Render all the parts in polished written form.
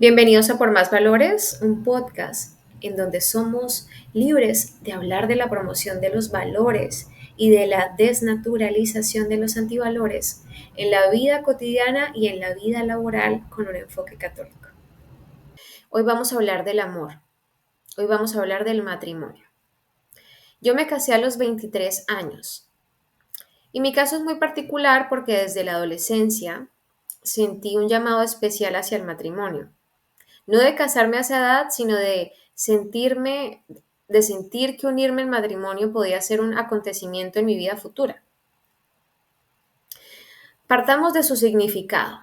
Bienvenidos a Por Más Valores, un podcast en donde somos libres de hablar de la promoción de los valores y de la desnaturalización de los antivalores en la vida cotidiana y en la vida laboral con un enfoque católico. Hoy vamos a hablar del amor, hoy vamos a hablar del matrimonio. Yo me casé a los 23 años y mi caso es muy particular porque desde la adolescencia sentí un llamado especial hacia el matrimonio. No de casarme a esa edad, sino de sentir que unirme al matrimonio podía ser un acontecimiento en mi vida futura. Partamos de su significado.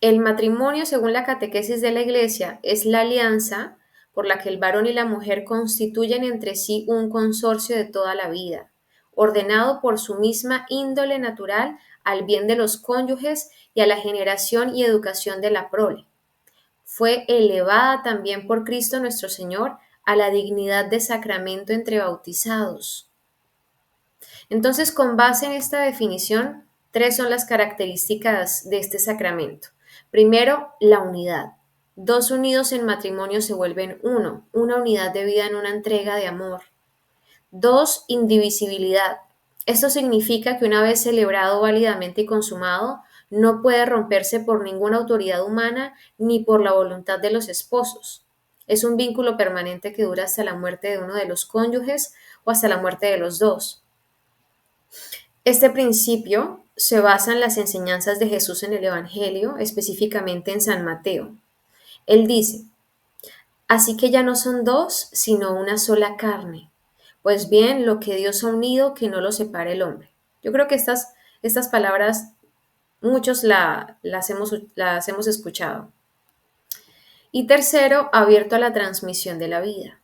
El matrimonio, según la catequesis de la Iglesia, es la alianza por la que el varón y la mujer constituyen entre sí un consorcio de toda la vida, ordenado por su misma índole natural al bien de los cónyuges y a la generación y educación de la prole. Fue elevada también por Cristo nuestro Señor a la dignidad de sacramento entre bautizados. Entonces, con base en esta definición, tres son las características de este sacramento. Primero, la unidad. Dos unidos en matrimonio se vuelven uno, una unidad de vida en una entrega de amor. Dos, indivisibilidad. Esto significa que una vez celebrado válidamente y consumado, no puede romperse por ninguna autoridad humana ni por la voluntad de los esposos. Es un vínculo permanente que dura hasta la muerte de uno de los cónyuges o hasta la muerte de los dos. Este principio se basa en las enseñanzas de Jesús en el Evangelio, específicamente en San Mateo. Él dice: así que ya no son dos, sino una sola carne. Pues bien, lo que Dios ha unido, que no lo separe el hombre. Yo creo que estas palabras muchos las hemos escuchado. Y tercero, abierto a la transmisión de la vida.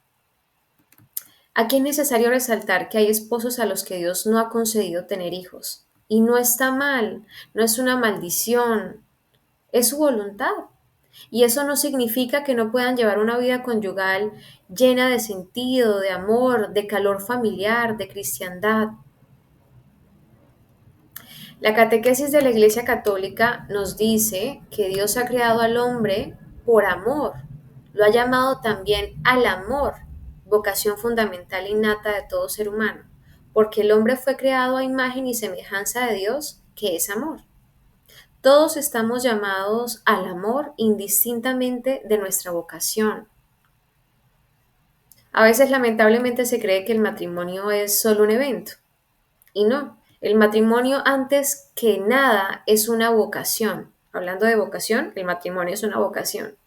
Aquí es necesario resaltar que hay esposos a los que Dios no ha concedido tener hijos. Y no está mal, no es una maldición, es su voluntad. Y eso no significa que no puedan llevar una vida conyugal llena de sentido, de amor, de calor familiar, de cristiandad. La catequesis de la Iglesia Católica nos dice que Dios ha creado al hombre por amor. Lo ha llamado también al amor, vocación fundamental innata de todo ser humano, porque el hombre fue creado a imagen y semejanza de Dios, que es amor. Todos estamos llamados al amor indistintamente de nuestra vocación. A veces lamentablemente se cree que el matrimonio es solo un evento, y no. El matrimonio antes que nada es una vocación. Hablando de vocación, el matrimonio es una vocación,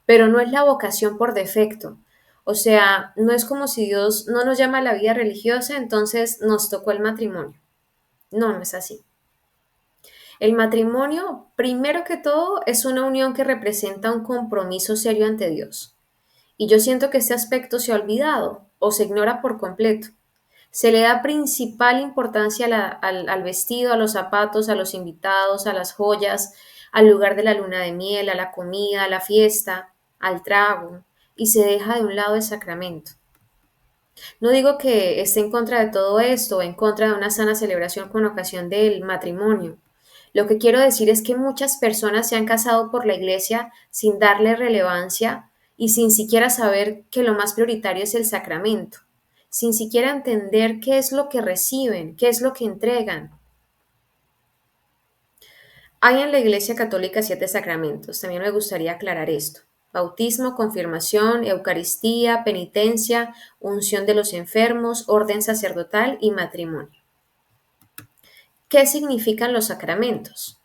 pero no es la vocación por defecto. O sea, no es como si Dios no nos llama a la vida religiosa, entonces nos tocó el matrimonio. No, no es así. El matrimonio, primero que todo, es una unión que representa un compromiso serio ante Dios. Y yo siento que este aspecto se ha olvidado o se ignora por completo. Se le da principal importancia al vestido, a los zapatos, a los invitados, a las joyas, al lugar de la luna de miel, a la comida, a la fiesta, al trago, y se deja de un lado el sacramento. No digo que esté en contra de todo esto o en contra de una sana celebración con ocasión del matrimonio. Lo que quiero decir es que muchas personas se han casado por la iglesia sin darle relevancia y sin siquiera saber que lo más prioritario es el sacramento, sin siquiera entender qué es lo que reciben, qué es lo que entregan. Hay en la Iglesia Católica 7 sacramentos. También me gustaría aclarar esto: bautismo, confirmación, Eucaristía, penitencia, unción de los enfermos, orden sacerdotal y matrimonio. ¿Qué significan los sacramentos?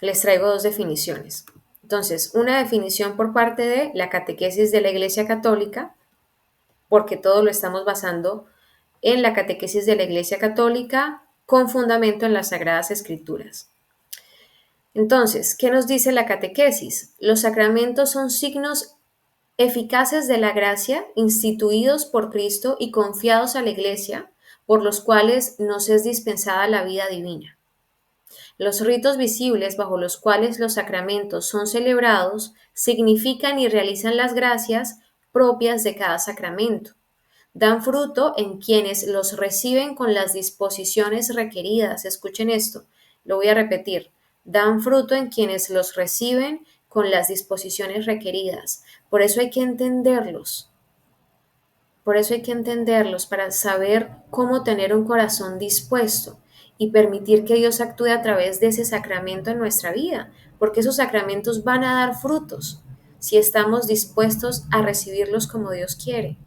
Les traigo dos definiciones. Entonces, una definición por parte de la catequesis de la Iglesia Católica, porque todo lo estamos basando en la catequesis de la Iglesia Católica con fundamento en las Sagradas Escrituras. Entonces, ¿qué nos dice la catequesis? Los sacramentos son signos eficaces de la gracia instituidos por Cristo y confiados a la Iglesia, por los cuales nos es dispensada la vida divina. Los ritos visibles bajo los cuales los sacramentos son celebrados significan y realizan las gracias propias de cada sacramento. Dan fruto en quienes los reciben con las disposiciones requeridas. Escuchen esto, lo voy a repetir. Dan fruto en quienes los reciben con las disposiciones requeridas. Por eso hay que entenderlos. Por eso hay que entenderlos para saber cómo tener un corazón dispuesto y permitir que Dios actúe a través de ese sacramento en nuestra vida, porque esos sacramentos van a dar frutos si estamos dispuestos a recibirlos como Dios quiere.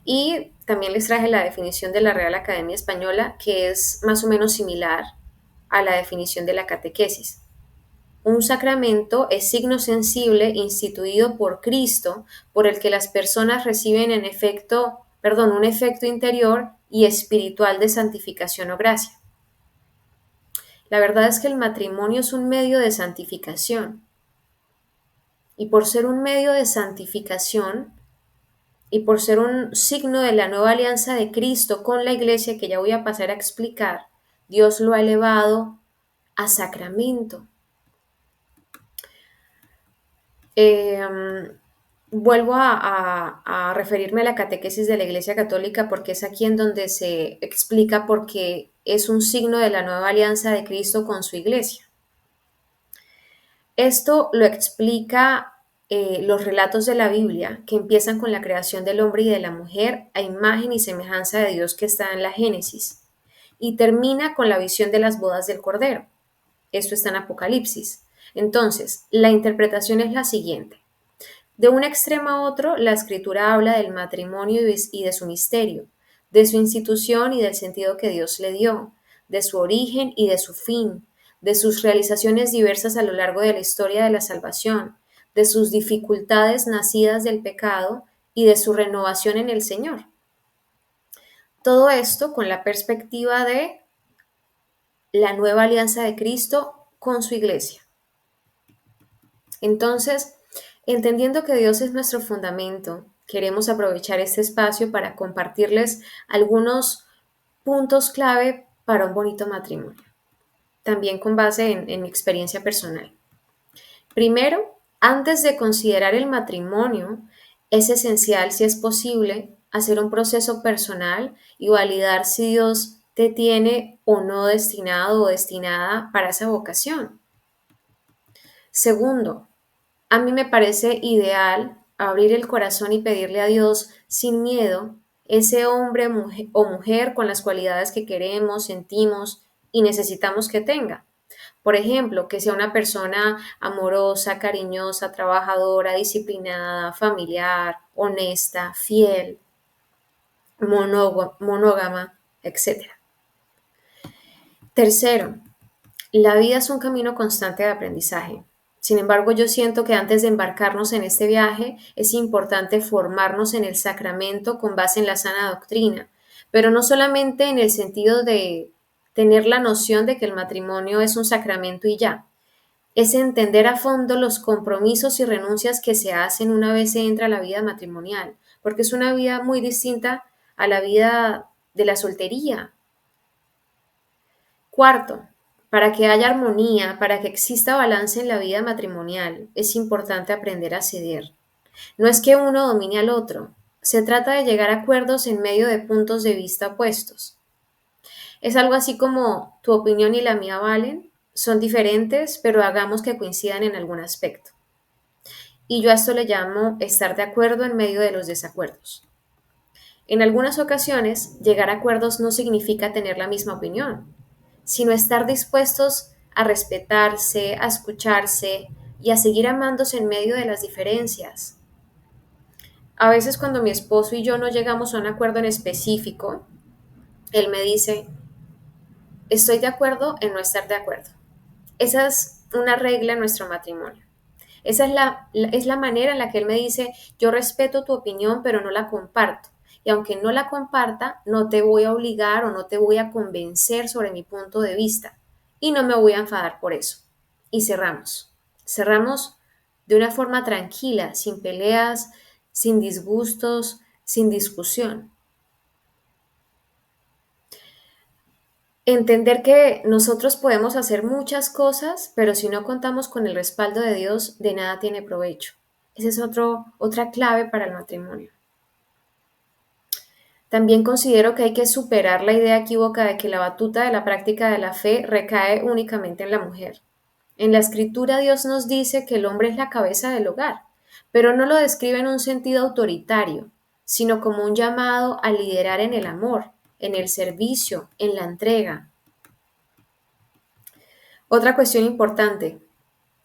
Y también les traje la definición de la Real Academia Española, que es más o menos similar a la definición de la catequesis. Un sacramento es signo sensible instituido por Cristo por el que las personas reciben un efecto interior y espiritual de santificación o gracia. La verdad es que el matrimonio es un medio de santificación. Y por ser un medio de santificación y por ser un signo de la nueva alianza de Cristo con la iglesia, que ya voy a pasar a explicar, Dios lo ha elevado a sacramento. Vuelvo a referirme a la catequesis de la Iglesia Católica porque es aquí en donde se explica por qué es un signo de la nueva alianza de Cristo con su iglesia. Esto lo explica los relatos de la Biblia que empiezan con la creación del hombre y de la mujer a imagen y semejanza de Dios que está en la Génesis y termina con la visión de las bodas del Cordero. Esto está en Apocalipsis. Entonces, la interpretación es la siguiente. De un extremo a otro, la escritura habla del matrimonio y de su misterio, de su institución y del sentido que Dios le dio, de su origen y de su fin, de sus realizaciones diversas a lo largo de la historia de la salvación, de sus dificultades nacidas del pecado y de su renovación en el Señor. Todo esto con la perspectiva de la nueva alianza de Cristo con su iglesia. Entonces, entendiendo que Dios es nuestro fundamento, queremos aprovechar este espacio para compartirles algunos puntos clave para un bonito matrimonio, también con base en mi experiencia personal. Primero, antes de considerar el matrimonio, es esencial, si es posible, hacer un proceso personal y validar si Dios te tiene o no destinado o destinada para esa vocación. Segundo, a mí me parece ideal abrir el corazón y pedirle a Dios sin miedo ese hombre o mujer con las cualidades que queremos, sentimos y necesitamos que tenga. Por ejemplo, que sea una persona amorosa, cariñosa, trabajadora, disciplinada, familiar, honesta, fiel, monógama, etc. Tercero, la vida es un camino constante de aprendizaje. Sin embargo, yo siento que antes de embarcarnos en este viaje es importante formarnos en el sacramento con base en la sana doctrina, pero no solamente en el sentido de tener la noción de que el matrimonio es un sacramento y ya. Es entender a fondo los compromisos y renuncias que se hacen una vez se entra a la vida matrimonial, porque es una vida muy distinta a la vida de la soltería. Cuarto, para que haya armonía, para que exista balance en la vida matrimonial, es importante aprender a ceder. No es que uno domine al otro, se trata de llegar a acuerdos en medio de puntos de vista opuestos. Es algo así como tu opinión y la mía valen, son diferentes, pero hagamos que coincidan en algún aspecto. Y yo a esto le llamo estar de acuerdo en medio de los desacuerdos. En algunas ocasiones, llegar a acuerdos no significa tener la misma opinión, sino estar dispuestos a respetarse, a escucharse y a seguir amándose en medio de las diferencias. A veces cuando mi esposo y yo no llegamos a un acuerdo en específico, él me dice, estoy de acuerdo en no estar de acuerdo. Esa es una regla en nuestro matrimonio. Esa es la manera en la que él me dice, yo respeto tu opinión, pero no la comparto. Y aunque no la comparta, no te voy a obligar o no te voy a convencer sobre mi punto de vista. Y no me voy a enfadar por eso. Y cerramos. Cerramos de una forma tranquila, sin peleas, sin disgustos, sin discusión. Entender que nosotros podemos hacer muchas cosas, pero si no contamos con el respaldo de Dios, de nada tiene provecho. Esa es otra clave para el matrimonio. También considero que hay que superar la idea equívoca de que la batuta de la práctica de la fe recae únicamente en la mujer. En la escritura Dios nos dice que el hombre es la cabeza del hogar, pero no lo describe en un sentido autoritario, sino como un llamado a liderar en el amor, en el servicio, en la entrega. Otra cuestión importante: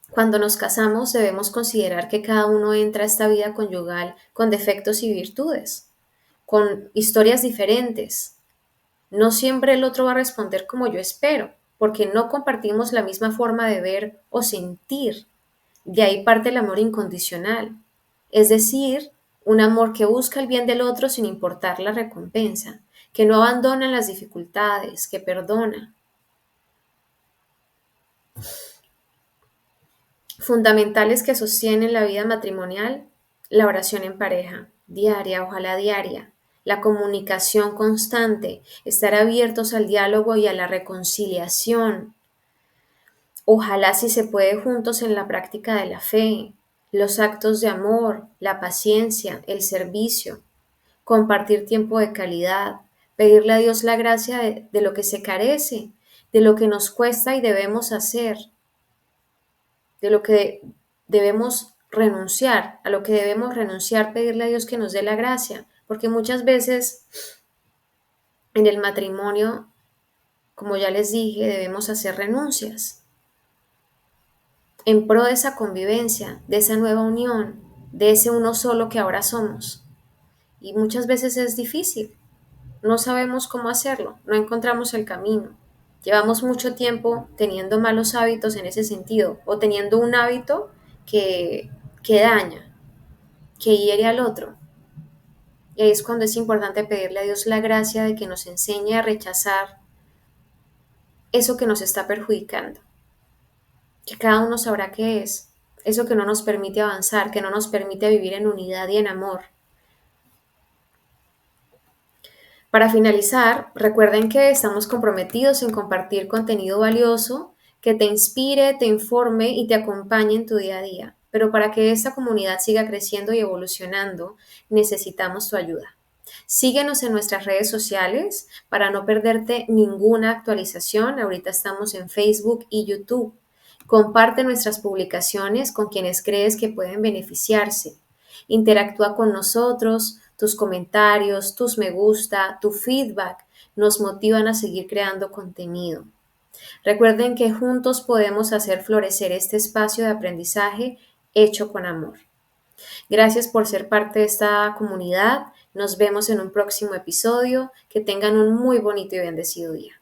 cuando nos casamos debemos considerar que cada uno entra a esta vida conyugal con defectos y virtudes, con historias diferentes. No siempre el otro va a responder como yo espero, porque no compartimos la misma forma de ver o sentir. De ahí parte el amor incondicional, es decir, un amor que busca el bien del otro sin importar la recompensa, que no abandona en las dificultades, que perdona. Fundamentales que sostienen la vida matrimonial: la oración en pareja, diaria, ojalá diaria, la comunicación constante, estar abiertos al diálogo y a la reconciliación, ojalá si se puede juntos en la práctica de la fe, los actos de amor, la paciencia, el servicio, compartir tiempo de calidad, pedirle a Dios la gracia de lo que se carece, de lo que nos cuesta y debemos hacer, de lo que debemos renunciar, a lo que debemos renunciar, pedirle a Dios que nos dé la gracia, porque muchas veces en el matrimonio, como ya les dije, debemos hacer renuncias en pro de esa convivencia, de esa nueva unión, de ese uno solo que ahora somos. Y muchas veces es difícil, no sabemos cómo hacerlo, no encontramos el camino. Llevamos mucho tiempo teniendo malos hábitos en ese sentido, o teniendo un hábito que daña, que hiere al otro. Y ahí es cuando es importante pedirle a Dios la gracia de que nos enseñe a rechazar eso que nos está perjudicando, que cada uno sabrá qué es, eso que no nos permite avanzar, que no nos permite vivir en unidad y en amor. Para finalizar, recuerden que estamos comprometidos en compartir contenido valioso que te inspire, te informe y te acompañe en tu día a día. Pero para que esta comunidad siga creciendo y evolucionando, necesitamos tu ayuda. Síguenos en nuestras redes sociales para no perderte ninguna actualización. Ahorita estamos en Facebook y YouTube. Comparte nuestras publicaciones con quienes crees que pueden beneficiarse. Interactúa con nosotros, tus comentarios, tus me gusta, tu feedback nos motivan a seguir creando contenido. Recuerden que juntos podemos hacer florecer este espacio de aprendizaje hecho con amor. Gracias por ser parte de esta comunidad. Nos vemos en un próximo episodio. Que tengan un muy bonito y bendecido día.